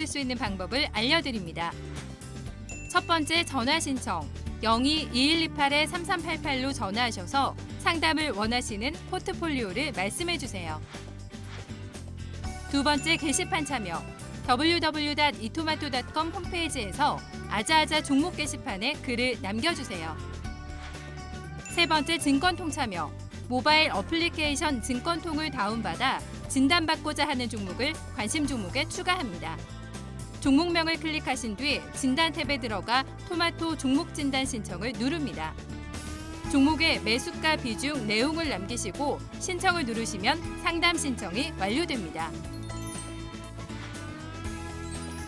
받을 수 있는 방법을 알려드립니다. 첫 번째 전화 신청 02-2128-3388로 전화하셔서 상담을 원하시는 포트폴리오를 말씀해 주세요. 두 번째 게시판 참여 www.itomato.com 홈페이지에서 아자아자 종목 게시판에 글을 남겨주세요. 세 번째 증권통 참여 모바일 어플리케이션 증권통을 다운받아 진단받고자 하는 종목을 관심 종목에 추가합니다. 종목명을 클릭하신 뒤 진단 탭에 들어가 토마토 종목 진단 신청을 누릅니다. 종목의 매수가 비중 내용을 남기시고 신청을 누르시면 상담 신청이 완료됩니다.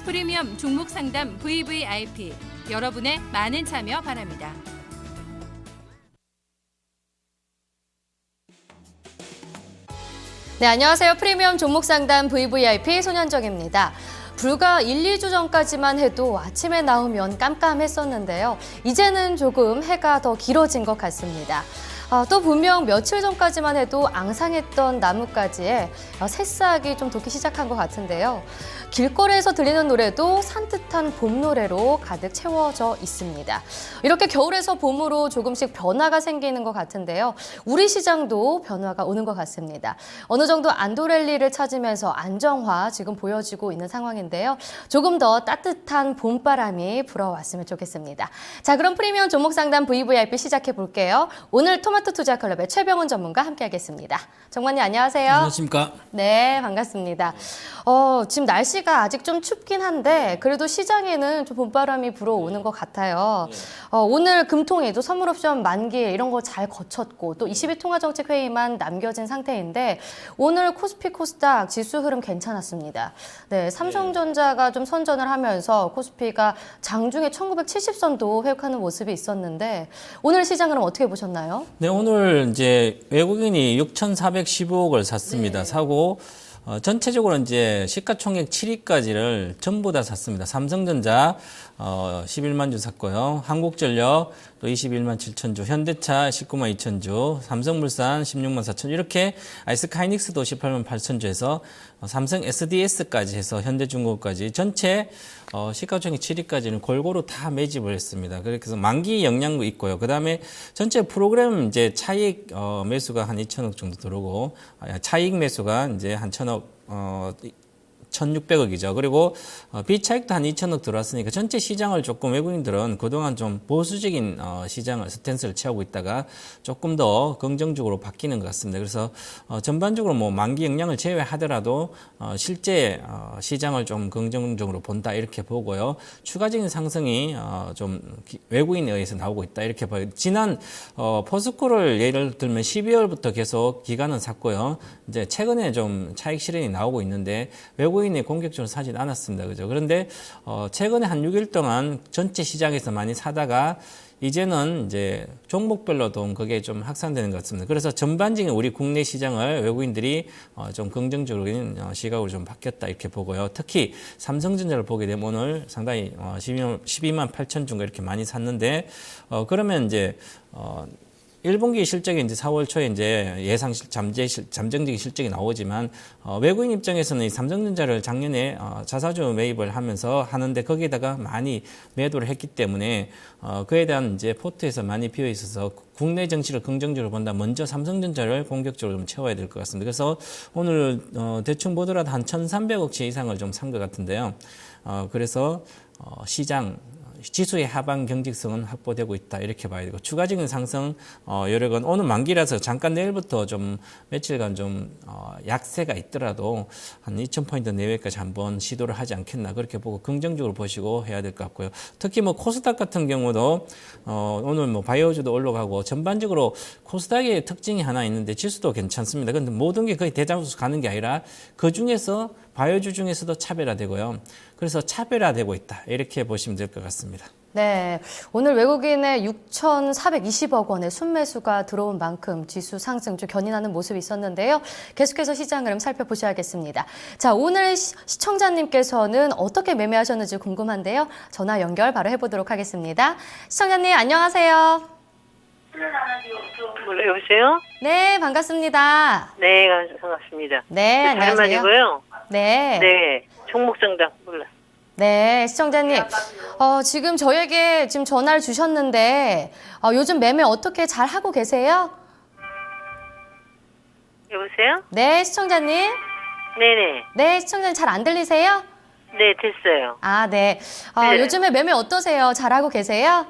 프리미엄 종목 상담 VVIP 여러분의 많은 참여 바랍니다. 네, 안녕하세요. 프리미엄 종목 상담 VVIP 손현정입니다. 불과 1, 2주 전까지만 해도 아침에 나오면 깜깜했었는데요. 이제는 조금 해가 더 길어진 것 같습니다. 또 분명 며칠 전까지만 해도 앙상했던 나뭇가지에 새싹이 좀 돋기 시작한 것 같은데요. 길거리에서 들리는 노래도 산뜻한 봄 노래로 가득 채워져 있습니다. 이렇게 겨울에서 봄으로 조금씩 변화가 생기는 것 같은데요. 우리 시장도 변화가 오는 것 같습니다. 어느 정도 안도랠리를 찾으면서 안정화 지금 보여지고 있는 상황인데요. 조금 더 따뜻한 봄바람이 불어왔으면 좋겠습니다. 자, 그럼 프리미엄 종목 상담 VVIP 시작해 볼게요. 오늘 토마토 투자 클럽의 최병훈 전문가 함께하겠습니다. 정관님 안녕하세요. 안녕하십니까? 네, 반갑습니다. 지금 날씨가 아직 좀 춥긴 한데 그래도 시장에는 좀 봄바람이 불어오는 것 같아요. 오늘 금통에도 선물옵션 만기 이런 거 잘 거쳤고 또 22통화정책회의만 남겨진 상태인데 오늘 코스피 코스닥 지수 흐름 괜찮았습니다. 네, 삼성전자가 좀 선전을 하면서 코스피가 장중에 1970선도 회복하는 모습이 있었는데 오늘 시장 흐름 어떻게 보셨나요? 네, 오늘 이제 외국인이 6,415억을 샀습니다. 네. 사고 전체적으로 이제 시가총액 7위까지를 전부 다 샀습니다. 삼성전자 11만 주 샀고요. 한국전력 또 21만 7천 주, 현대차 19만 2천 주, 삼성물산 16만 4천 주, 이렇게 아이스카이닉스도 18만 8천 주에서 삼성 SDS까지 해서 현대중공업까지 전체 시가총액 7위까지는 골고루 다 매집을 했습니다. 그래서 만기 영향도 있고요. 그 다음에 전체 프로그램 이제 차익 매수가 한 2천억 정도 들어오고 차익 매수가 이제 한 1,600억이죠. 그리고 비차익도 한 2천억 들어왔으니까 전체 시장을 조금 외국인들은 그동안 좀 보수적인 시장을 스탠스를 취하고 있다가 조금 더 긍정적으로 바뀌는 것 같습니다. 그래서 전반적으로 뭐 만기 영향을 제외하더라도 실제 시장을 좀 긍정적으로 본다 이렇게 보고요. 추가적인 상승이 좀 외국인에 의해서 나오고 있다 이렇게 봐요. 지난 포스코를 예를 들면 12월부터 계속 기간은 샀고요. 이제 최근에 좀 차익 실현이 나오고 있는데 외국인이 공격적으로 사진 않았습니다. 그죠? 그런데 최근에 한 6일 동안 전체 시장에서 많이 사다가 이제는 이제 종목별로도 그게 좀 확산되는 것 같습니다. 그래서 전반적인 우리 국내 시장을 외국인들이 좀 긍정적인 시각으로 좀 바뀌었다 이렇게 보고요. 특히 삼성전자를 보게 되면 오늘 상당히 12만 8천 주가 이렇게 많이 샀는데 그러면 이제 1분기 실적이 이제 4월 초에 이제 잠정적인 실적이 나오지만 외국인 입장에서는 이 삼성전자를 작년에 자사주 매입을 하면서 하는데 거기에다가 많이 매도를 했기 때문에 그에 대한 이제 포트에서 많이 비어 있어서 국내 정치를 긍정적으로 본다. 먼저 삼성전자를 공격적으로 좀 채워야 될 것 같습니다. 그래서 오늘 대충 보더라도 한 1,300억치 이상을 좀 산 것 같은데요. 그래서 시장 지수의 하방 경직성은 확보되고 있다 이렇게 봐야 되고 추가적인 상승 여력은 오늘 만기라서 잠깐 내일부터 좀 며칠간 좀 약세가 있더라도 한 2,000포인트 내외까지 한번 시도를 하지 않겠나 그렇게 보고 긍정적으로 보시고 해야 될 것 같고요. 특히 뭐 코스닥 같은 경우도 오늘 뭐 바이오주도 올라가고 전반적으로 코스닥의 특징이 하나 있는데 지수도 괜찮습니다. 그런데 모든 게 거의 대장수 가는 게 아니라 그 중에서 바이오주 중에서도 차별화되고요. 그래서 차별화되고 있다. 이렇게 보시면 될 것 같습니다. 네, 오늘 외국인의 6,420억 원의 순매수가 들어온 만큼 지수 상승 좀 견인하는 모습이 있었는데요. 계속해서 시장 흐름 살펴보셔야겠습니다. 자, 오늘 시청자님께서는 어떻게 매매하셨는지 궁금한데요. 전화 연결 바로 해보도록 하겠습니다. 시청자님 안녕하세요. 여보세요? 네, 반갑습니다. 네, 반갑습니다. 네, 안녕하세요. 잘만이고요. 네. 네, 종목 상담 몰라. 네, 시청자님. 지금 저에게 지금 전화를 주셨는데 요즘 매매 어떻게 잘 하고 계세요? 여보세요? 네, 시청자님. 네네. 네, 시청자님 잘 안 들리세요? 네, 됐어요. 아, 네. 네. 요즘에 매매 어떠세요? 잘하고 계세요?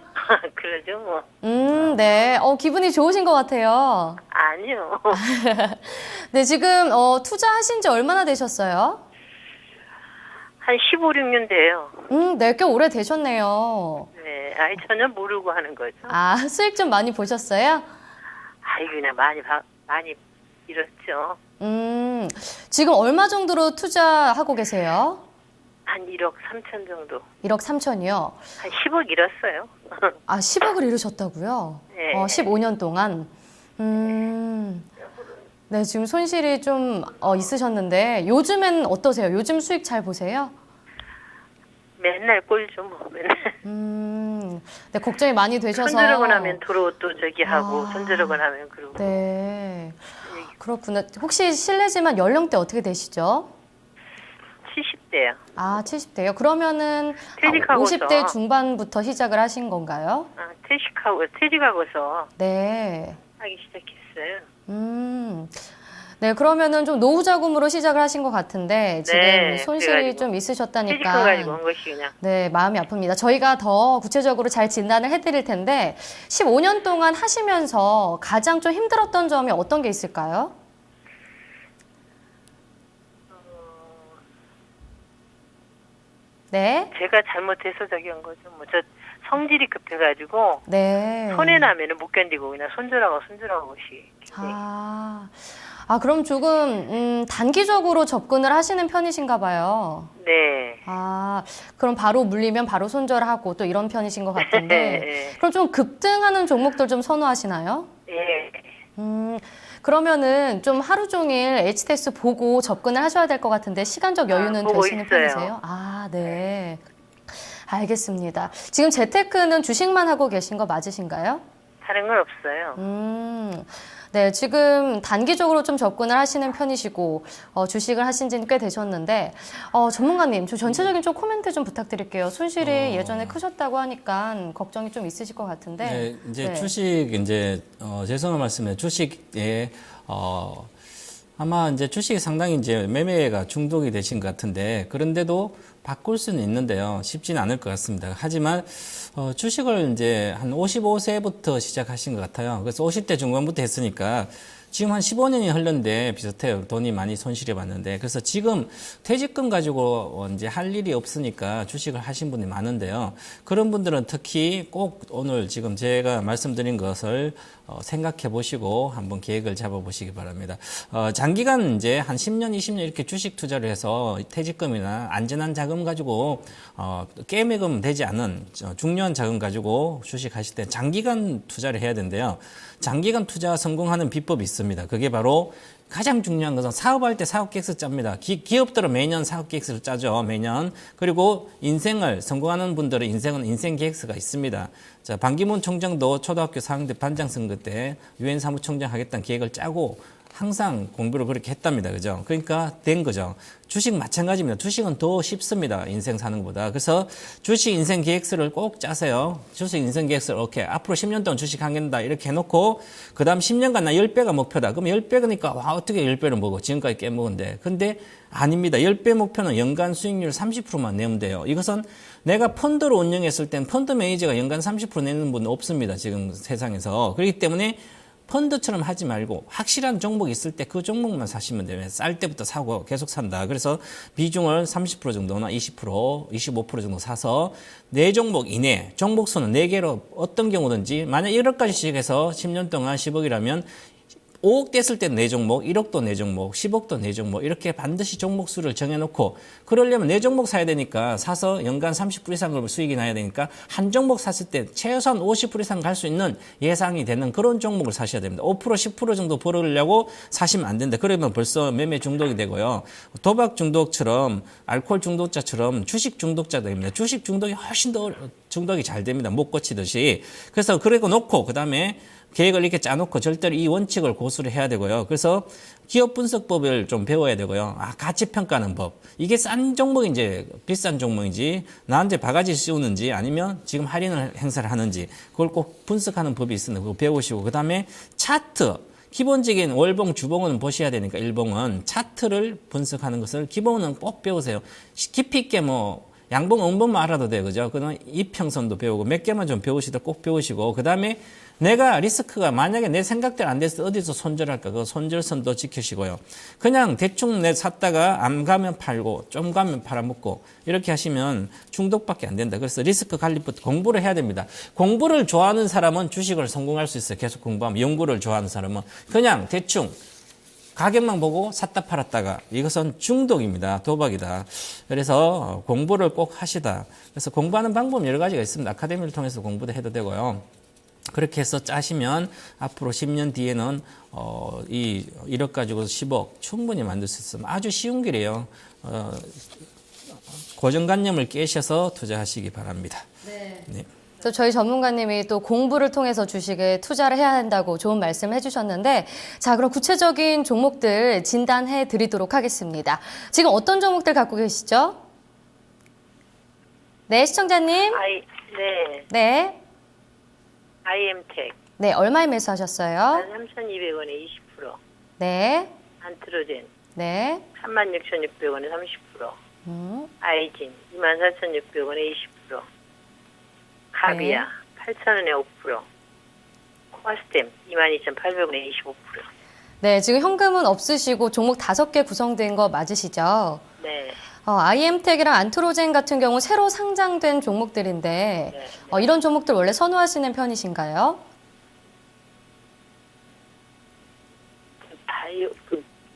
그러죠, 뭐. 네. 기분이 좋으신 것 같아요. 아니요. 네, 지금 투자하신 지 얼마나 되셨어요? 한 15, 16년 돼요. 네, 꽤 오래 되셨네요. 네, 전혀 모르고 하는 거죠. 수익 좀 많이 보셨어요? 그냥 많이 잃었죠. 지금 얼마 정도로 투자하고 계세요? 한 1억 3천 정도. 1억 3천이요? 한 10억 잃었어요. 10억을 잃으셨다고요? 네. 15년 동안? 네, 지금 손실이 좀 있으셨는데 요즘엔 어떠세요? 요즘 수익 잘 보세요? 맨날 꼴죠, 뭐. 맨날. 네, 걱정이 많이 되셔서. 손들고 나면 도로 또 저기 하고, 손들고 나면 그러고. 네, 그렇구나. 혹시 실례지만 연령대 어떻게 되시죠? 70대요. 70대요? 그러면은 퇴직하고서. 50대 중반부터 시작을 하신 건가요? 퇴직하고서 네. 하기 시작했어요. 네, 그러면은 좀 노후 자금으로 시작을 하신 것 같은데 지금 네, 손실이 그래가지고. 좀 있으셨다니까. 퇴직해가지고 한 것이 그냥. 네, 마음이 아픕니다. 저희가 더 구체적으로 잘 진단을 해드릴 텐데 15년 동안 하시면서 가장 좀 힘들었던 점이 어떤 게 있을까요? 네. 제가 잘못해서 저기 한 거죠. 뭐 저 성질이 급해가지고 네. 손해 나면은 못 견디고 그냥 손절하고 것이. 그럼 조금 단기적으로 접근을 하시는 편이신가 봐요. 네. 그럼 바로 물리면 바로 손절하고 또 이런 편이신 것 같은데 네. 그럼 좀 급등하는 종목들 좀 선호하시나요? 예. 그러면은 좀 하루 종일 HTS 보고 접근을 하셔야 될 것 같은데 시간적 여유는 보고 되시는 있어요. 편이세요? 네. 알겠습니다. 지금 재테크는 주식만 하고 계신 거 맞으신가요? 다른 건 없어요. 네, 지금 단기적으로 좀 접근을 하시는 편이시고 주식을 하신 지는 꽤 되셨는데 전문가님, 저 전체적인 좀 코멘트 좀 부탁드릴게요. 손실이 예전에 크셨다고 하니까 걱정이 좀 있으실 것 같은데. 네, 이제 네. 주식 죄송한 말씀에 주식에 아마 이제 주식이 상당히 이제 매매가 중독이 되신 것 같은데 그런데도 바꿀 수는 있는데요. 쉽지는 않을 것 같습니다. 하지만 주식을 이제 한 55세부터 시작하신 것 같아요. 그래서 50대 중반부터 했으니까 지금 한 15년이 흘렀는데 비슷해요. 돈이 많이 손실해 봤는데. 그래서 지금 퇴직금 가지고 이제 할 일이 없으니까 주식을 하신 분이 많은데요. 그런 분들은 특히 꼭 오늘 지금 제가 말씀드린 것을 생각해 보시고 한번 계획을 잡아 보시기 바랍니다. 장기간 이제 한 10년, 20년 이렇게 주식 투자를 해서 퇴직금이나 안전한 자금 가지고 깨매금 되지 않은 중요한 자금 가지고 주식 하실 때 장기간 투자를 해야 되는데요. 장기간 투자 성공하는 비법이 있습니다. 그게 바로 가장 중요한 것은 사업할 때 사업 계획서 짭니다. 기업들은 매년 사업 계획서를 짜죠. 매년. 그리고 인생을 성공하는 분들은 인생 계획서가 있습니다. 자, 반기문 총장도 초등학교 4학년 때 반장 선거 때 유엔 사무총장 하겠다는 계획을 짜고 항상 공부를 그렇게 했답니다. 그죠? 그러니까 된 거죠. 주식 마찬가지입니다. 주식은 더 쉽습니다. 인생 사는 것보다. 그래서 주식 인생 계획서를 꼭 짜세요. 주식 인생 계획서를 이렇게 앞으로 10년 동안 주식 하겠다 이렇게 해놓고 그 다음 10년간 나 10배가 목표다. 그럼 10배니까 와 어떻게 10배를 먹어. 지금까지 깨먹은데. 근데 아닙니다. 10배 목표는 연간 수익률 30%만 내면 돼요. 이것은 내가 펀드로 운영했을 땐 펀드 매니저가 연간 30% 내는 분은 없습니다. 지금 세상에서. 그렇기 때문에 펀드처럼 하지 말고 확실한 종목이 있을 때 그 종목만 사시면 돼요. 쌀 때부터 사고 계속 산다. 그래서 비중을 30% 정도나 20%, 25% 정도 사서 4종목 이내, 종목 수는 4개로 어떤 경우든지 만약 1억까지 시작해서 10년 동안 10억이라면 5억 됐을 때 4종목, 1억도 4종목, 10억도 4종목 이렇게 반드시 종목 수를 정해놓고 그러려면 4종목 사야 되니까 사서 연간 30% 이상을 수익이 나야 되니까 한 종목 샀을 때 최소한 50% 이상 갈 수 있는 예상이 되는 그런 종목을 사셔야 됩니다. 5%, 10% 정도 벌으려고 사시면 안 된다. 그러면 벌써 매매 중독이 되고요. 도박 중독처럼 알코올 중독자처럼 주식 중독자가 됩니다. 주식 중독이 훨씬 더 중독이 잘 됩니다. 못 고치듯이. 그래서 그리고 놓고 그다음에 계획을 이렇게 짜놓고 절대로 이 원칙을 고수를 해야 되고요. 그래서 기업 분석법을 좀 배워야 되고요. 가치 평가하는 법. 이게 싼 종목인지 비싼 종목인지 나한테 바가지 씌우는지 아니면 지금 할인을 행사를 하는지 그걸 꼭 분석하는 법이 있습니다. 그거 배우시고 그다음에 차트. 기본적인 월봉, 주봉은 보셔야 되니까 일봉은 차트를 분석하는 것을 기본은 꼭 배우세요. 깊이 있게 양봉, 음봉만 알아도 돼요. 그죠? 그다음에 이평선도 배우고 몇 개만 좀 배우시다 꼭 배우시고 그다음에 내가 리스크가 만약에 내 생각대로 안 돼서 어디서 손절할까 그 손절선도 지키시고요. 그냥 대충 내 샀다가 안 가면 팔고 좀 가면 팔아먹고 이렇게 하시면 중독밖에 안 된다. 그래서 리스크 관리부터 공부를 해야 됩니다. 공부를 좋아하는 사람은 주식을 성공할 수 있어요. 계속 공부하면. 연구를 좋아하는 사람은 그냥 대충 가격만 보고 샀다 팔았다가 이것은 중독입니다. 도박이다. 그래서 공부를 꼭 하시다. 그래서 공부하는 방법 여러 가지가 있습니다. 아카데미를 통해서 공부도 해도 되고요. 그렇게 해서 짜시면 앞으로 10년 뒤에는 이 1억 가지고 10억 충분히 만들 수 있습니다. 아주 쉬운 길이에요. 고정관념을 깨셔서 투자하시기 바랍니다. 네. 또 저희 전문가님이 또 공부를 통해서 주식에 투자를 해야 한다고 좋은 말씀을 해주셨는데 자 그럼 구체적인 종목들 진단해 드리도록 하겠습니다. 지금 어떤 종목들 갖고 계시죠? 네, 시청자님. 네. 네. IM텍. 네, 얼마에 매수하셨어요? 3,200원에 20%. 네. 안트로젠. 네. 36,600원에 30%. 아이진 24,600원에 20%. 가비아 8,000원에 5%. 코아스템 22,800원에 25%. 네, 지금 현금은 없으시고 종목 5개 구성된 거 맞으시죠? 네. IM텍이랑 안트로젠 같은 경우 새로 상장된 종목들인데 이런 종목들 원래 선호하시는 편이신가요? 바이오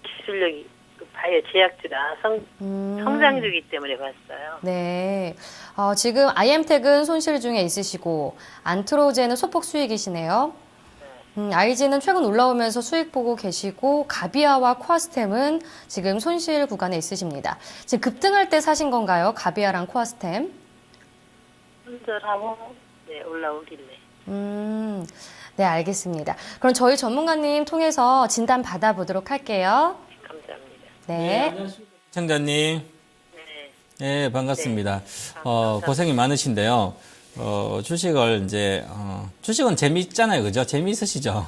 기술력이 바이오 제약주라 성장주기 때문에 봤어요. 네. 지금 IM텍은 손실 중에 있으시고 안트로젠은 소폭 수익이시네요. 아이진은 최근 올라오면서 수익 보고 계시고 가비아와 코아스템은 지금 손실 구간에 있으십니다. 지금 급등할 때 사신 건가요? 가비아랑 코아스템? 손절하고 올라오길래. 네, 알겠습니다. 그럼 저희 전문가님 통해서 진단 받아보도록 할게요. 감사합니다. 네. 안녕하십니까. 시청자님. 네. 네, 반갑습니다. 고생이 많으신데요. 주식을 주식은 재미있잖아요. 그죠? 재미있으시죠?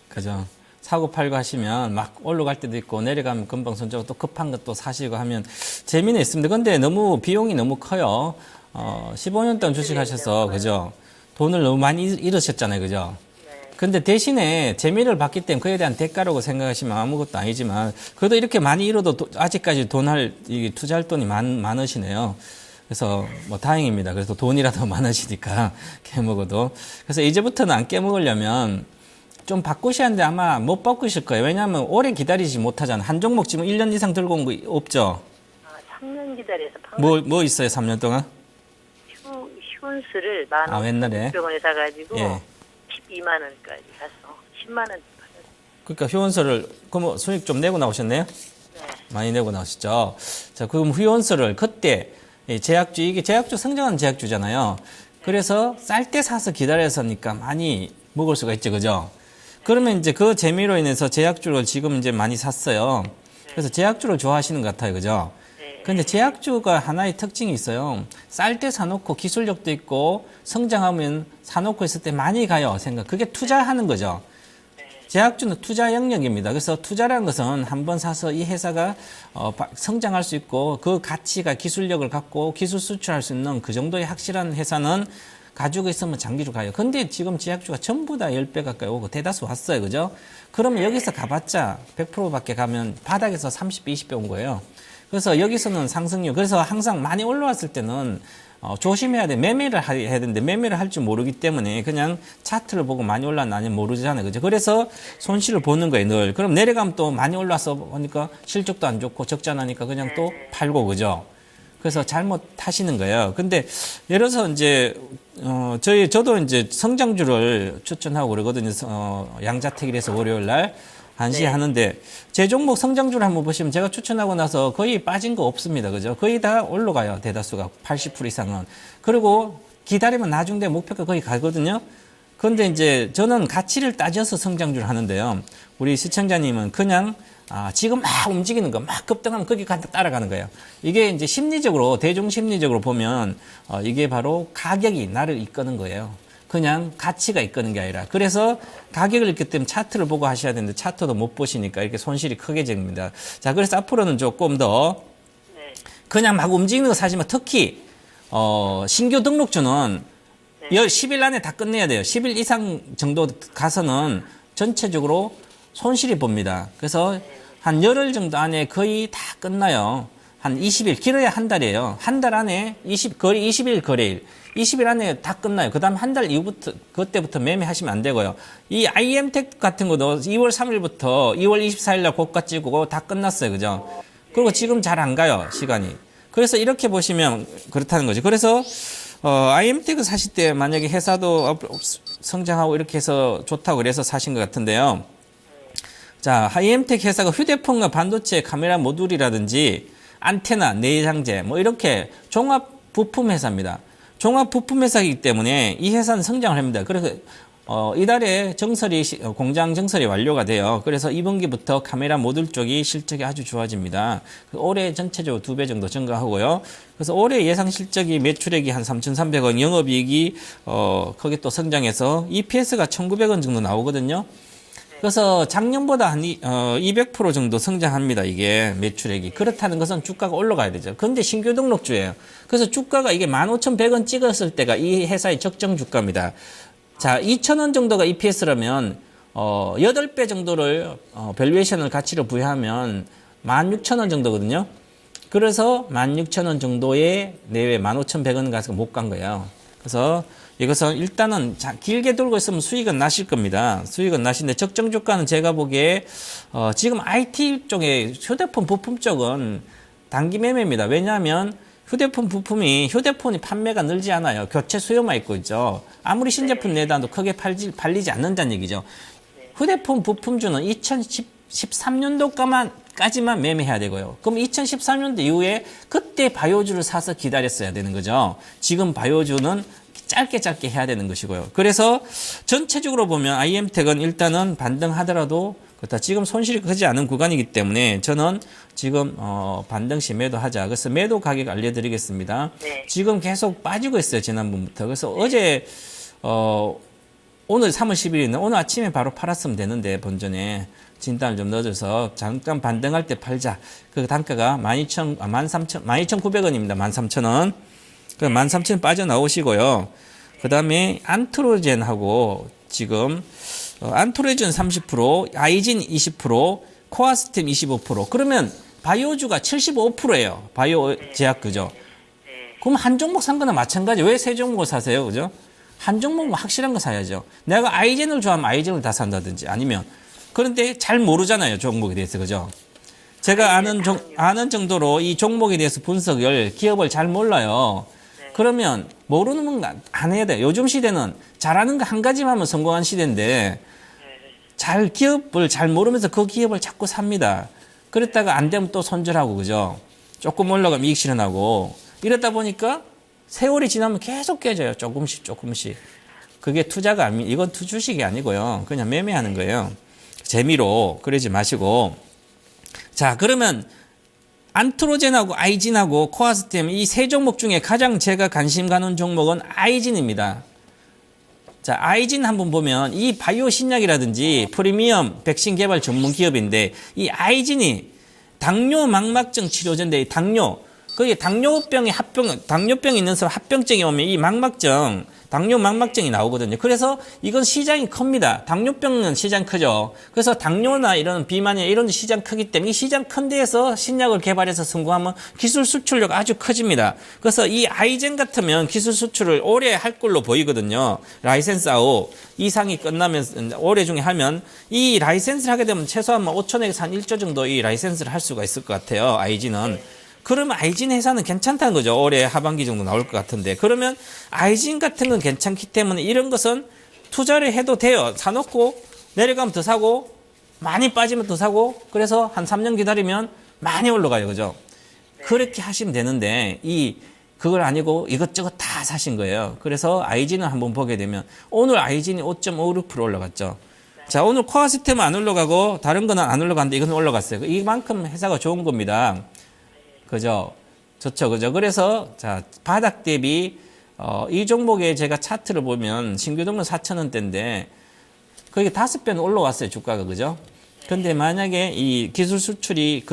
그죠? 사고 팔고 하시면 막 올라갈 때도 있고 내려가면 금방 손절하고 또 급한 것도 사시고 하면 재미는 있습니다. 근데 너무 비용이 너무 커요. 15년 동안 주식 하셔서, 그죠? 돈을 너무 많이 잃으셨잖아요. 그죠? 근데 대신에 재미를 봤기 때문에 그에 대한 대가라고 생각하시면 아무것도 아니지만 그래도 이렇게 많이 잃어도 아직까지 투자할 돈이 많으시네요. 그래서 다행입니다. 그래서 돈이라도 많으시니까 깨먹어도. 그래서 이제부터는 안 깨먹으려면 좀 바꾸셔야 하는데 아마 못 바꾸실 거예요. 왜냐하면 오래 기다리지 못하잖아요. 한 종목 지금 1년 이상 들고 온 거 없죠? 3년 기다려서 뭐 있어요? 3년 동안? 휴원수를 옛날에? 1,600원에 사가지고 예. 12만 원까지 사서 10만 원 받았어요. 그러니까 휴원서를 그럼 수익 좀 내고 나오셨네요? 네. 많이 내고 나오셨죠? 자, 그럼 휴원서를 그때 이게 제약주 성장하는 제약주잖아요. 그래서 쌀 때 사서 기다려서니까 많이 먹을 수가 있죠, 그죠? 그러면 이제 그 재미로 인해서 제약주를 지금 이제 많이 샀어요. 그래서 제약주를 좋아하시는 것 같아요, 그죠? 근데 제약주가 하나의 특징이 있어요. 쌀 때 사놓고 기술력도 있고 성장하면 사놓고 있을 때 많이 가요, 그게 투자하는 거죠. 제약주는 투자 영역입니다. 그래서 투자라는 것은 한번 사서 이 회사가 성장할 수 있고 그 가치가 기술력을 갖고 기술 수출할 수 있는 그 정도의 확실한 회사는 가지고 있으면 장기로 가요. 근데 지금 제약주가 전부 다 10배 가까이 오고 대다수 왔어요. 그죠? 그러면 여기서 가봤자 100%밖에 가면 바닥에서 30배, 20배 온 거예요. 그래서 여기서는 상승률. 그래서 항상 많이 올라왔을 때는 조심해야 돼. 매매를 해야 되는데 매매를 할 줄 모르기 때문에 그냥 차트를 보고 많이 올랐나 아니면 모르잖아요. 그죠? 그래서 손실을 보는 거예요, 늘. 그럼 내려가면 또 많이 올라서 보니까 실적도 안 좋고 적자나니까 그냥 또 팔고, 그죠? 그래서 잘못하시는 거예요. 근데 예를 들어서 이제 저도 이제 성장주를 추천하고 그러거든요. 양자택일에서 월요일 날 1시에 하는데 제 종목 성장주를 한번 보시면 제가 추천하고 나서 거의 빠진 거 없습니다. 그죠? 거의 다 올라가요. 대다수가 80% 이상은. 그리고 기다리면 나중에 목표가 거의 가거든요. 그런데 이제 저는 가치를 따져서 성장주를 하는데요. 우리 시청자님은 그냥 지금 막 움직이는 거, 막 급등하면 거기 따라가는 거예요. 이게 이제 심리적으로, 대중 심리적으로 보면 이게 바로 가격이 나를 이끄는 거예요. 그냥 가치가 이끄는 게 아니라. 그래서 가격을 읽기 때문에 차트를 보고 하셔야 되는데 차트도 못 보시니까 이렇게 손실이 크게 됩니다. 자, 그래서 앞으로는 조금 더 그냥 막 움직이는 거 사지만 특히 신규 등록주는 10일 안에 다 끝내야 돼요. 10일 이상 정도 가서는 전체적으로 손실이 봅니다. 그래서 한 열흘 정도 안에 거의 다 끝나요. 한 20일, 길어야 한 달이에요. 한 달 안에 20일 거래일. 20일 안에 다 끝나요. 그 다음 한 달 이후부터, 그때부터 매매하시면 안 되고요. 이 IM텍 같은 것도 2월 3일부터 2월 24일 날 고가 찍고 다 끝났어요. 그죠? 그리고 지금 잘 안 가요. 시간이. 그래서 이렇게 보시면 그렇다는 거죠. 그래서 IM텍을 사실 때 만약에 회사도 성장하고 이렇게 해서 좋다고 그래서 사신 것 같은데요. 자, IM텍 회사가 휴대폰과 반도체 카메라 모듈이라든지 안테나, 내장재 뭐 이렇게 종합 부품 회사입니다. 종합 부품 회사이기 때문에 이 회사는 성장을 합니다. 그래서 이달에 공장 정설이 완료가 돼요. 그래서 이분기부터 카메라 모듈 쪽이 실적이 아주 좋아집니다. 올해 전체적으로 2배 정도 증가하고요. 그래서 올해 예상 실적이 매출액이 한 3,300원, 영업이익이 거기 또 성장해서 EPS가 1,900원 정도 나오거든요. 그래서 작년보다 한 200% 정도 성장합니다. 이게 매출액이. 그렇다는 것은 주가가 올라가야 되죠. 그런데 신규 등록주예요. 그래서 주가가 이게 15,100원 찍었을 때가 이 회사의 적정 주가입니다. 자, 2,000원 정도가 EPS라면 8배 정도를 밸류에이션을 가치로 부여하면 16,000원 정도거든요. 그래서 16,000원 정도의 내외 15,100원 가서 못 간 거예요. 그래서 이것은 일단은 길게 돌고 있으면 수익은 나실 겁니다. 수익은 나시는데 적정 주가는 제가 보기에 지금 IT 쪽에 휴대폰 부품 쪽은 단기 매매입니다. 왜냐하면 휴대폰이 판매가 늘지 않아요. 교체 수요만 있고 있죠. 아무리 신제품 내다도 크게 팔리지 않는다는 얘기죠. 휴대폰 부품주는 2013년도까지만 매매해야 되고요. 그럼 2013년도 이후에 그때 바이오주를 사서 기다렸어야 되는 거죠. 지금 바이오주는 짧게 해야 되는 것이고요. 그래서 전체적으로 보면 IM텍은 일단은 반등하더라도 그렇다. 지금 손실이 크지 않은 구간이기 때문에 저는 지금 반등시 매도하자. 그래서 매도 가격 알려드리겠습니다. 네. 지금 계속 빠지고 있어요. 지난번부터. 그래서 어제 오늘 3월 10일이는 오늘 아침에 바로 팔았으면 되는데 본전에 진단을 좀 넣어줘서 잠깐 반등할 때 팔자. 그 단가가 12,900원입니다. 13,000원. 그 13,000원 빠져나오시고요. 그 다음에 안트로젠하고 지금 안트로젠 30%, 아이진 20%, 코아스템 25%. 그러면 바이오주가 75%예요. 바이오 제약 그죠? 그럼 한 종목 산 거나 마찬가지. 왜 세 종목을 사세요? 그죠? 한 종목은 확실한 거 사야죠. 내가 아이젠을 좋아하면 아이젠을 다 산다든지 아니면 그런데 잘 모르잖아요. 종목에 대해서. 그죠? 제가 아는 정도로 이 종목에 대해서 분석을 기업을 잘 몰라요. 그러면 모르는 건 안 해야 돼요. 요즘 시대는 잘하는 거 한 가지만 하면 성공한 시대인데 기업을 잘 모르면서 그 기업을 자꾸 삽니다. 그랬다가 안 되면 또 손절하고 그죠? 조금 올라가면 이익 실현하고 이러다 보니까 세월이 지나면 계속 깨져요. 조금씩. 그게 투자가 아니, 이건 주식이 아니고요. 그냥 매매하는 거예요. 재미로 그러지 마시고. 자, 그러면 안트로젠하고 아이진하고 코아스템 이 세 종목 중에 가장 제가 관심 가는 종목은 아이진입니다. 자, 아이진 한번 보면 이 바이오 신약이라든지 프리미엄 백신 개발 전문 기업인데 이 아이진이 당뇨 망막증 치료제인데 그게 당뇨병이 있는 사람 합병증이 오면 이 당뇨 망막증이 나오거든요. 그래서 이건 시장이 큽니다. 당뇨병은 시장 크죠. 그래서 당뇨나 이런 비만이나 이런 시장 크기 때문에 이 시장 큰 데에서 신약을 개발해서 성공하면 기술 수출력 아주 커집니다. 그래서 이 아이젠 같으면 기술 수출을 올해 할 걸로 보이거든요. 라이센스 아웃 이상이 끝나면 올해 중에 하면 이 라이센스를 하게 되면 최소한 5천에서 한 1조 정도 이 라이센스를 할 수가 있을 것 같아요. 아이진은. 그러면 아이진 회사는 괜찮다는 거죠. 올해 하반기 정도 나올 것 같은데. 그러면 아이진 같은 건 괜찮기 때문에 이런 것은 투자를 해도 돼요. 사놓고 내려가면 더 사고 많이 빠지면 더 사고 그래서 한 3년 기다리면 많이 올라가요. 그죠? 그렇게 하시면 되는데 이 그걸 아니고 이것저것 다 사신 거예요. 그래서 IG는 한번 보게 되면 오늘 IG는 5.56% 올라갔죠. 자, 오늘 코아스템은 안 올라가고 다른 거는 안 올라갔는데 이건 올라갔어요. 이만큼 회사가 좋은 겁니다. 그죠? 좋죠. 그죠? 그래서 자, 바닥 대비 이 종목에 제가 차트를 보면 신규 등록 4,000원대인데 거기 5배는 올라왔어요. 주가가. 그죠? 근데 만약에 이 기술 수출이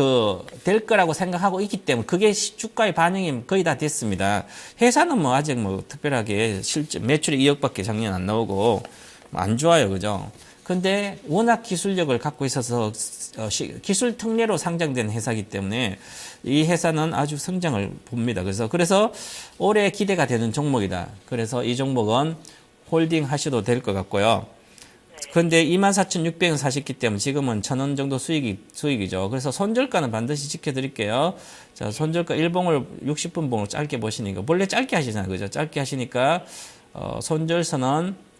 될 거라고 생각하고 있기 때문에 그게 주가의 반영이 거의 다 됐습니다. 회사는 뭐 아직 뭐 특별하게 매출이 2억밖에 작년 안 나오고 안 좋아요. 그죠? 근데 워낙 기술력을 갖고 있어서 기술 특례로 상장된 회사이기 때문에 이 회사는 아주 성장을 봅니다. 그래서 올해 기대가 되는 종목이다. 그래서 이 종목은 홀딩 하셔도 될 것 같고요. 그런데 24,600원 사셨기 때문에 지금은 1,000원 정도 수익이죠. 그래서 손절가는 반드시 지켜드릴게요. 자, 손절가 1봉을 60분 봉을 짧게 보시니까 원래 짧게 하시잖아요. 그죠? 짧게 하시니까 손절선은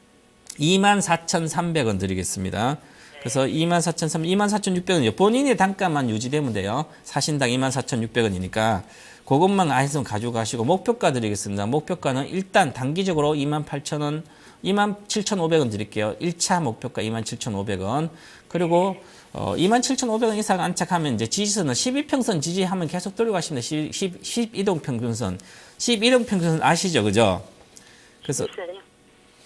24,300원 드리겠습니다. 그래서 24,600원이요. 본인의 단가만 유지되면 돼요. 사신당 24,600원이니까 그것만 아이스만 가져가시고 목표가 드리겠습니다. 목표가는 일단 단기적으로 28,000원, 27,500원 드릴게요. 1차 목표가 27,500원. 그리고 27,500원 이상 안착하면 이제 지지선은 12평선 지지하면 계속 들어가시면 돼요. 12동 평균선. 12동 평균선 아시죠? 그죠? 그래서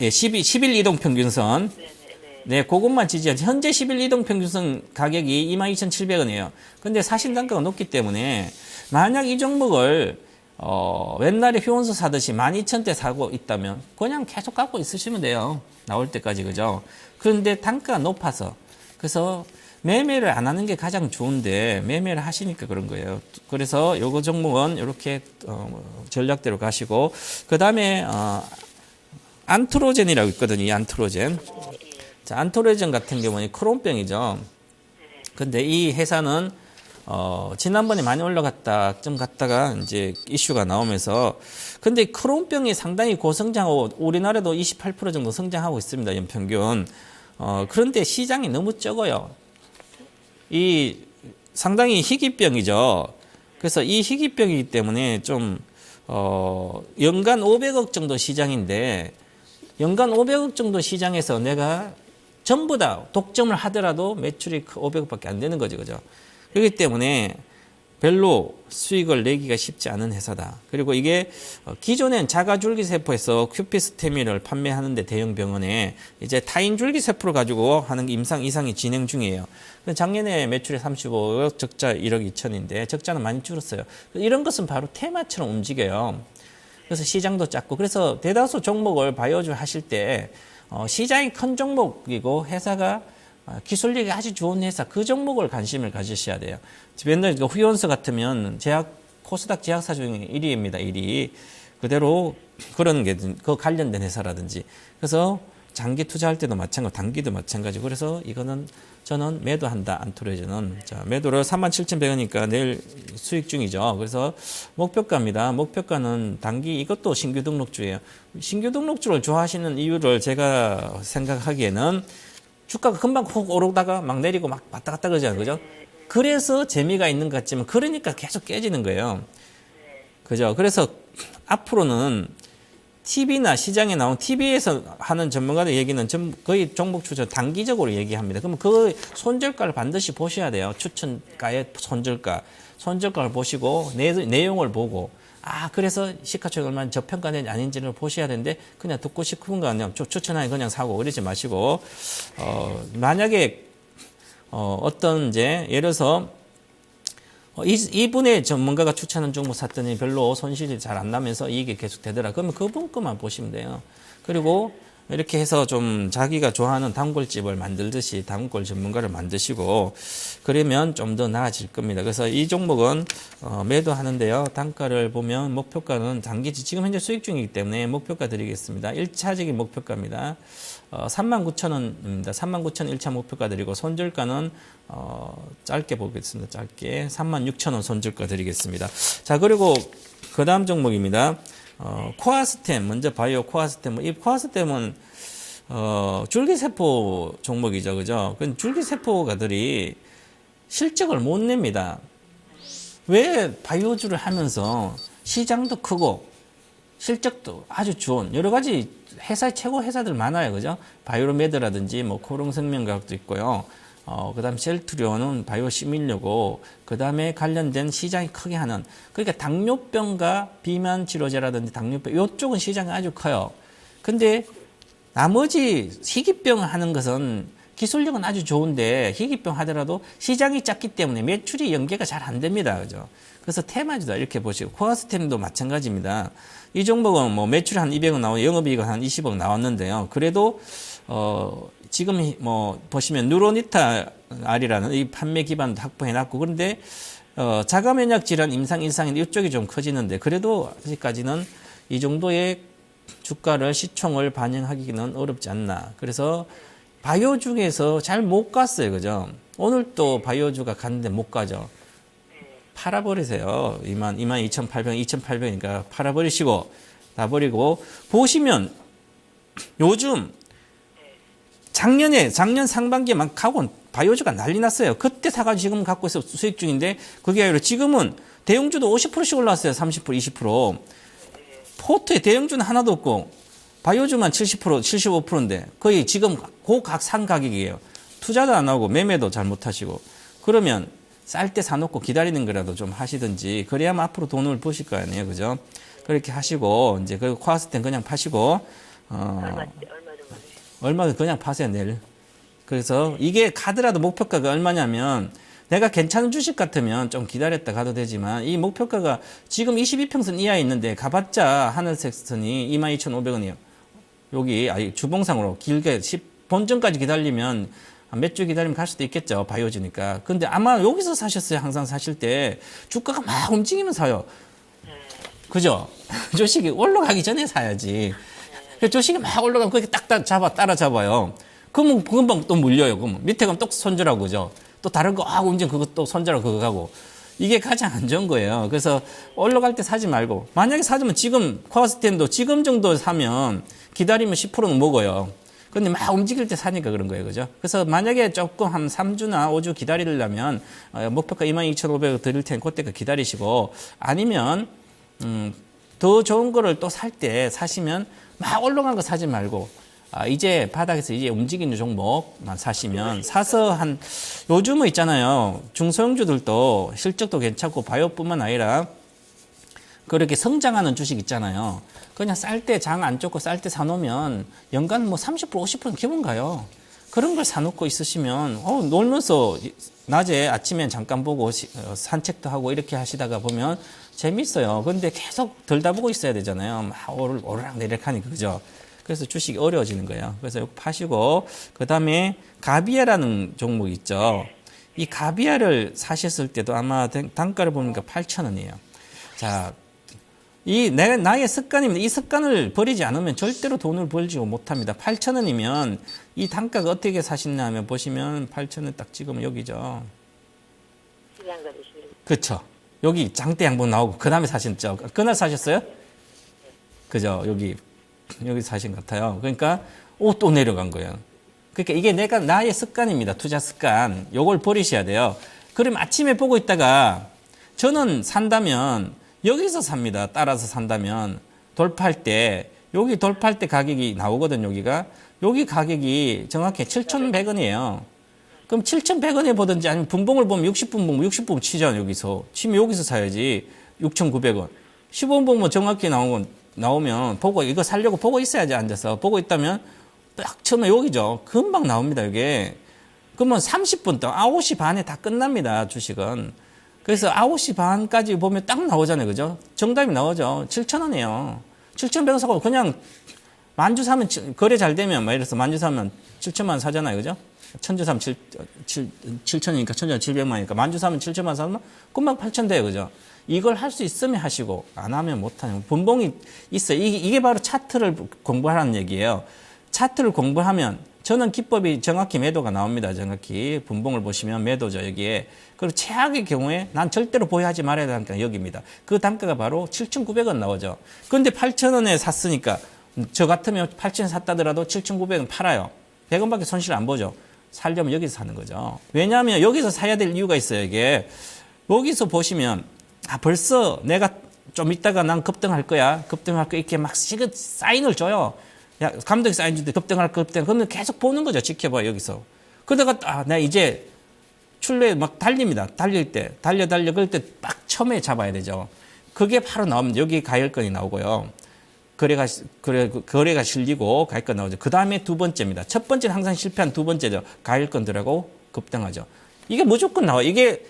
예, 11 이동 평균선. 네, 그것만 지지하지. 현재 11 이동 평균선 가격이 22,700원이에요. 근데 사실 단가가 높기 때문에 만약 이 종목을 옛날에 휴원서 사듯이 12,000대 사고 있다면 그냥 계속 갖고 있으시면 돼요. 나올 때까지. 그죠? 그런데 단가가 높아서 그래서 매매를 안 하는 게 가장 좋은데 매매를 하시니까 그런 거예요. 그래서 요거 종목은 이렇게 전략대로 가시고 그다음에 안트로젠이라고 있거든요. 이 안트로젠. 자, 안트로젠 같은 경우는 크론병이죠. 근데 이 회사는 지난번에 많이 올라갔다 좀 갔다가 이제 이슈가 나오면서 근데 크론병이 상당히 고성장하고 우리나라도 28% 정도 성장하고 있습니다. 연평균. 그런데 시장이 너무 적어요. 이 상당히 희귀병이죠. 그래서 이 희귀병이기 때문에 좀 연간 500억 정도 시장인데 연간 500억 정도 시장에서 내가 전부 다 독점을 하더라도 매출이 500억밖에 안 되는 거죠. 그죠? 그렇기 때문에 별로 수익을 내기가 쉽지 않은 회사다. 그리고 이게 기존엔 자가줄기세포에서 큐피스테미를 판매하는데 대형 병원에 이제 타인줄기세포를 가지고 하는 임상 이상이 진행 중이에요. 작년에 매출이 35억, 적자 1억 2천인데 적자는 많이 줄었어요. 이런 것은 바로 테마처럼 움직여요. 그래서 시장도 작고 그래서 대다수 종목을 바이오주 하실 때 시장이 큰 종목이고 회사가 기술력이 아주 좋은 회사 그 종목을 관심을 가지셔야 돼요. 맨날 후연서 같으면 코스닥 제약사 중에 1위입니다. 1위. 그대로 그런 게 그 관련된 회사라든지 그래서 장기 투자할 때도 마찬가지, 단기도 마찬가지고 그래서 이거는 저는 매도한다. 안트로젠은 자 매도를 37,100원이니까 내일 수익 중이죠. 그래서 목표가입니다. 목표가는 단기 이것도 신규 등록주예요. 신규 등록주를 좋아하시는 이유를 제가 생각하기에는 주가가 금방 훅 오르다가 막 내리고 막 왔다 갔다 그러잖아요. 그죠? 그래서 재미가 있는 것 같지만 그러니까 계속 깨지는 거예요. 그죠? 그래서 앞으로는 TV나 시장에 나온 TV에서 하는 전문가들 얘기는 거의 종목 추천 단기적으로 얘기합니다. 그러면 그 손절가를 반드시 보셔야 돼요. 추천가의 손절가를 보시고 내용을 보고 그래서 시가총액 얼마나 저평가된지 아닌지를 보셔야 되는데 그냥 듣고 싶은 거 아니면 추천하니 그냥 사고 이러지 마시고 만약에 어떤 이제 예를 들어서 이분의 전문가가 추천한 종목 샀더니 별로 손실이 잘 안 나면서 이익이 계속 되더라. 그러면 그분 것만 보시면 돼요. 그리고 이렇게 해서 좀 자기가 좋아하는 단골집을 만들듯이 단골 전문가를 만드시고 그러면 좀 더 나아질 겁니다. 그래서 이 종목은 매도하는데요. 단가를 보면 목표가는 단기지 지금 현재 수익 중이기 때문에 목표가 드리겠습니다. 1차적인 목표가입니다. 39,000원입니다. 39,000원 1차 목표가 드리고 손절가는 짧게 보겠습니다. 짧게 36,000원 손절가 드리겠습니다. 자 그리고 그 다음 종목입니다. 코아스템 먼저 바이오 코아스템 이 코아스템은 줄기세포 종목이죠. 그죠? 그 줄기세포가들이 실적을 못 냅니다. 왜 바이오주를 하면서 시장도 크고 실적도 아주 좋은 여러 가지 회사 최고 회사들 많아요, 그죠? 바이오메드라든지 뭐 코롱생명과학도 있고요. 그다음 셀트리온은 바이오 시밀려고 그다음에 관련된 시장이 크게 하는 그러니까 당뇨병과 비만 치료제라든지 당뇨병 이쪽은 시장이 아주 커요. 근데 나머지 희귀병 하는 것은 기술력은 아주 좋은데 희귀병 하더라도 시장이 작기 때문에 매출이 연계가 잘 안 됩니다. 그죠? 그래서 테마주다 이렇게 보시고 코아스템도 마찬가지입니다. 이 종목은 뭐 매출 한 200억 나오고 영업이익은 한 20억 나왔는데요. 그래도 지금 뭐 보시면 누로니타 R이라는 이 판매 기반도 확보해놨고 그런데 자가 면역 질환 임상 일상인데 이쪽이 좀 커지는데 그래도 아직까지는 이 정도의 주가를 시총을 반영하기는 어렵지 않나. 그래서 바이오 중에서 잘 못 갔어요, 그죠? 오늘 또 바이오주가 갔는데 못 가죠. 팔아버리세요. 22,800, 2,800이니까 팔아버리시고 다 버리고 보시면 요즘 작년 상반기에 막 가고 바이오주가 난리 났어요. 그때 사가지고 지금 갖고 있어 수익 중인데 그게 아니라 지금은 대형주도 50%씩 올랐어요. 30%, 20%. 포트에 대형주는 하나도 없고 바이오주만 70%, 75%인데 거의 지금 고각상 가격이에요. 투자도 안 하고 매매도 잘 못하시고 그러면 쌀 때 사놓고 기다리는 거라도 좀 하시든지 그래야만 앞으로 돈을 버실 거 아니에요, 그죠? 그렇게 하시고 이제 그 코아스텐 그냥 파시고 얼마 그냥 파세요 내일. 그래서 이게 가더라도 목표가가 얼마냐면 내가 괜찮은 주식 같으면 좀 기다렸다 가도 되지만 이 목표가가 지금 22평선 이하에 있는데 가봤자 하늘색 스턴이 22,500원이에요. 여기 주봉상으로 길게 본전까지 기다리면 몇 주 기다리면 갈 수도 있겠죠. 바이오주니까. 근데 아마 여기서 사셨어요. 항상 사실 때 주가가 막 움직이면 사요. 그죠? 주식이 올라가기 전에 사야지. 주식이 막 올라가면 그렇게 딱딱 따라잡아요. 그러면 금방 또 물려요. 그러면 밑에 가면 또 손절하고 그죠? 또 다른 거 움직이면 그거 또 손절하고 그거 가고. 이게 가장 안 좋은 거예요. 그래서 올라갈 때 사지 말고 만약에 사주면 지금 코아스텐도 지금 정도 사면 기다리면 10%는 먹어요. 근데 막 움직일 때 사니까 그런 거예요. 그죠? 그래서 만약에 조금 한 3주나 5주 기다리려면 목표가 22,500원 드릴 테니 그때가 기다리시고 아니면 더 좋은 거를 또 살 때 사시면 막 올라간 거 사지 말고 이제 바닥에서 이제 움직이는 종목만 사시면 사서 요즘은 있잖아요. 중소형주들도 실적도 괜찮고 바이오뿐만 아니라 그렇게 성장하는 주식 있잖아요. 그냥 쌀 때 장 안 쫓고 쌀 때 사놓으면 연간 뭐 30%, 50%는 기본 가요. 그런 걸 사놓고 있으시면 놀면서 낮에 아침엔 잠깐 보고 산책도 하고 이렇게 하시다가 보면 재밌어요. 근데 계속 들다보고 있어야 되잖아요. 막 오르락내리락 하니까 그죠? 그래서 주식이 어려워지는 거예요. 그래서 이거 파시고 그다음에 가비아라는 종목이 있죠. 이 가비아를 사셨을 때도 아마 단가를 보니까 8,000원이에요. 자, 나의 습관입니다. 이 습관을 버리지 않으면 절대로 돈을 벌지 못합니다. 8,000원이면 이 단가가 어떻게 사시냐면 보시면 8,000원 딱 찍으면 여기죠. 그렇죠. 여기 장대 양봉 나오고 그 다음에 사셨죠. 그날 사셨어요? 그죠. 여기 사신 것 같아요. 그러니까 또 내려간 거예요. 그러니까 이게 나의 습관입니다. 투자 습관. 요걸 버리셔야 돼요. 그럼 아침에 보고 있다가 저는 산다면 여기서 삽니다. 따라서 산다면 돌파할 때 여기 돌파할 때 가격이 나오거든. 여기 가격이 정확히 7,100원이에요. 그럼 7,100원에 보든지 아니면 분봉을 보면 60분 보면 60분 치잖아요. 치면 여기서 사야지 6,900원. 15분 보면 정확히 나오면 보고 이거 살려고 보고 있어야지. 앉아서 보고 있다면 딱 처음에 여기죠. 금방 나옵니다. 이게. 그러면 30분 동안 9시 반에 다 끝납니다. 주식은. 그래서 9시 반까지 보면 딱 나오잖아요. 그죠? 정답이 나오죠. 7,000원이에요. 7,100원 사고 그냥 만주 사면 거래 잘 되면 예를 들어서 만주 사면 7천만 사잖아요. 그죠? 천주 사면 7천이니까 천주가 700만이니까 만주 사면 7천만 사면 금방 8천 돼요. 그죠? 이걸 할 수 있으면 하시고 안 하면 못 하는 분봉이 있어요. 이게 바로 차트를 공부하라는 얘기예요. 차트를 공부하면 저는 기법이 정확히 매도가 나옵니다. 정확히 분봉을 보시면 매도죠. 여기에. 그리고 최악의 경우에 난 절대로 보유하지 말아야 되는 단가가 여기입니다. 그 단가가 바로 7,900원 나오죠. 그런데 8,000원에 샀으니까 저 같으면 8,000원 샀다더라도 7,900원 팔아요. 100원밖에 손실 안 보죠. 살려면 여기서 사는 거죠. 왜냐하면 여기서 사야 될 이유가 있어요. 이게 여기서 보시면 벌써 내가 좀 이따가 난 급등할 거야. 급등할 거 이렇게 막 사인을 줘요. 야, 감독이 사인 주는데 급등할 거 급등. 그러면 계속 보는 거죠. 지켜봐 여기서. 그러다가 나 이제 출래 막 달립니다. 달릴 때 달려 그럴 때 딱 처음에 잡아야 되죠. 그게 바로 나오면 여기 가열권이 나오고요. 거래가 실리고 가열권 나오죠. 그 다음에 두 번째입니다. 첫 번째는 항상 실패한 두 번째죠. 가열권 들어가고 급등하죠. 이게 무조건 나와요. 이게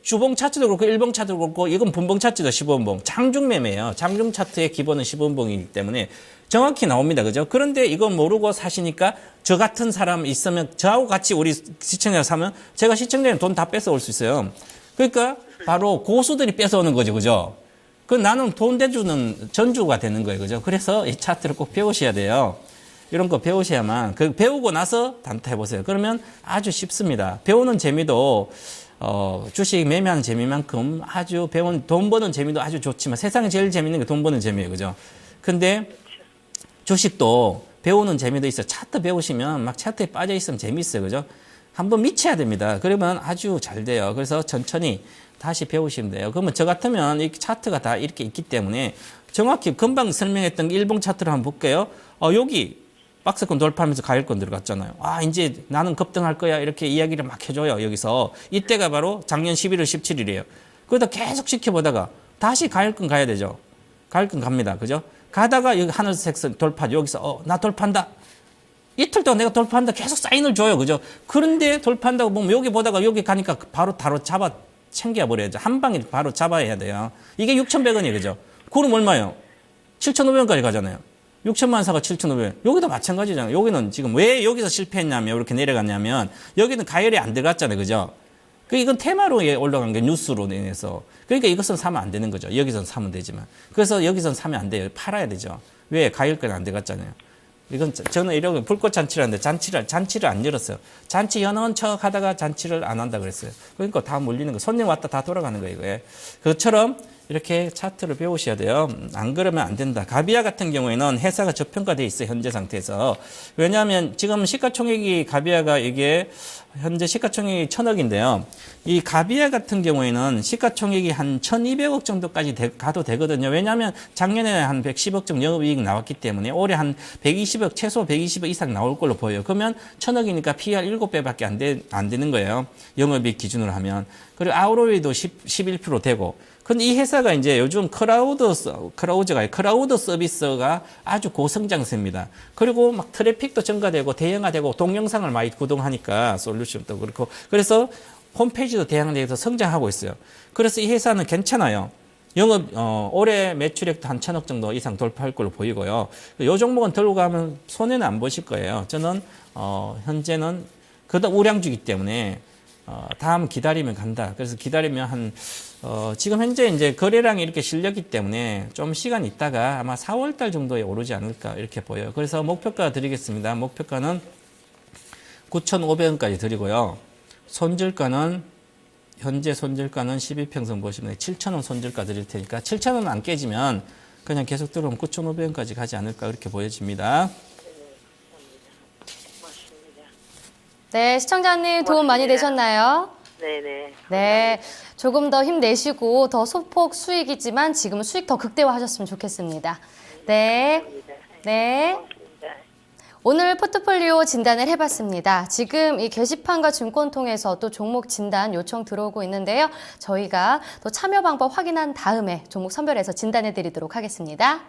주봉 차트도 그렇고 일봉 차트도 그렇고 이건 분봉 차트도 15분봉. 장중 매매예요. 장중 차트의 기본은 15분봉이기 때문에 정확히 나옵니다. 그죠? 그런데 이거 모르고 사시니까 저 같은 사람 있으면 저하고 같이 우리 시청자 사면 제가 시청자님 돈 다 뺏어올 수 있어요. 그러니까 바로 고수들이 뺏어오는 거죠. 그죠? 그 나는 돈 대주는 전주가 되는 거예요. 그죠? 그래서 이 차트를 꼭 배우셔야 돼요. 이런 거 배우셔야만 배우고 나서 단타 해보세요. 그러면 아주 쉽습니다. 배우는 재미도 주식 매매하는 재미만큼 아주 돈 버는 재미도 아주 좋지만 세상에 제일 재밌는 게 돈 버는 재미예요. 그죠? 근데 주식도 배우는 재미도 있어요. 차트 배우시면 막 차트에 빠져 있으면 재밌어요. 그죠? 한번 미쳐야 됩니다. 그러면 아주 잘 돼요. 그래서 천천히 다시 배우시면 돼요. 그러면 저 같으면 이 차트가 다 이렇게 있기 때문에 정확히 금방 설명했던 일봉 차트를 한번 볼게요. 여기 박스권 돌파하면서 가열권 들어갔잖아요. 이제 나는 급등할 거야. 이렇게 이야기를 막 해줘요. 여기서. 이때가 바로 작년 11월 17일이에요. 그러다 계속 지켜보다가 다시 가열권 가야 되죠. 가열권 갑니다. 그죠? 가다가 여기 하늘색 돌파, 여기서, 나 돌파한다. 이틀 동안 내가 돌파한다. 계속 사인을 줘요. 그죠? 그런데 돌파한다고 보면 여기 보다가 여기 가니까 바로 챙겨버려야죠. 한 방에 바로 잡아야 돼요. 이게 6,100원이에요. 그죠? 그럼 얼마예요? 7,500원까지 가잖아요. 6천만 사가 7,500원. 여기도 마찬가지잖아요. 여기는 지금 왜 여기서 실패했냐면, 이렇게 내려갔냐면, 여기는 가열이 안 들어갔잖아요. 그죠? 이건 테마로 올라간 게 뉴스로 인해서. 그러니까 이것은 사면 안 되는 거죠. 여기서는 사면 되지만. 그래서 여기서는 사면 안 돼요. 팔아야 되죠. 왜? 가열권이 안 들어갔잖아요. 이건 저는 이런 불꽃 잔치를 하는데 잔치를 안 열었어요. 잔치 여는 척 하다가 잔치를 안 한다 그랬어요. 그러니까 다 몰리는 거. 손님 왔다 다 돌아가는 거예요. 이거에. 그것처럼 이렇게 차트를 배우셔야 돼요. 안 그러면 안 된다. 가비아 같은 경우에는 회사가 저평가돼 있어요. 현재 상태에서. 왜냐하면 지금 시가총액이 가비아가 이게 현재 시가총액이 1,000억인데요. 이 가비아 같은 경우에는 시가총액이 한 1,200억 정도까지 가도 되거든요. 왜냐하면 작년에 한 110억 정도 영업이익 나왔기 때문에 올해 한 120억, 최소 120억 이상 나올 걸로 보여요. 그러면 1,000억이니까 PR 7배밖에 안 되는 거예요. 영업이익 기준으로 하면. 그리고 ROE도 11% 되고. 근데 이 회사가 이제 요즘 크라우드 서비스가 아주 고성장세입니다. 그리고 막 트래픽도 증가되고 대형화되고 동영상을 많이 구동하니까 솔루션도 그렇고. 그래서 홈페이지도 대형화돼서 성장하고 있어요. 그래서 이 회사는 괜찮아요. 올해 매출액도 한 1,000억 정도 이상 돌파할 걸로 보이고요. 이 종목은 들고 가면 손해는 안 보실 거예요. 저는, 현재는 그다음 우량주기 때문에, 다음 기다리면 간다. 그래서 기다리면 지금 현재 이제 거래량이 이렇게 실렸기 때문에 좀 시간 있다가 아마 4월 달 정도에 오르지 않을까 이렇게 보여요. 그래서 목표가 드리겠습니다. 목표가는 9,500원까지 드리고요. 현재 손절가는 12평선 보시면 7,000원 손절가 드릴 테니까 7,000원 안 깨지면 그냥 계속 들어오면 9,500원까지 가지 않을까 이렇게 보여집니다. 네, 시청자님 도움 많이 되셨나요? 네네. 네, 조금 더 힘내시고 더 소폭 수익이지만 지금은 수익 더 극대화하셨으면 좋겠습니다. 네, 네. 오늘 포트폴리오 진단을 해봤습니다. 지금 이 게시판과 증권 통해서 또 종목 진단 요청 들어오고 있는데요. 저희가 또 참여 방법 확인한 다음에 종목 선별해서 진단해드리도록 하겠습니다.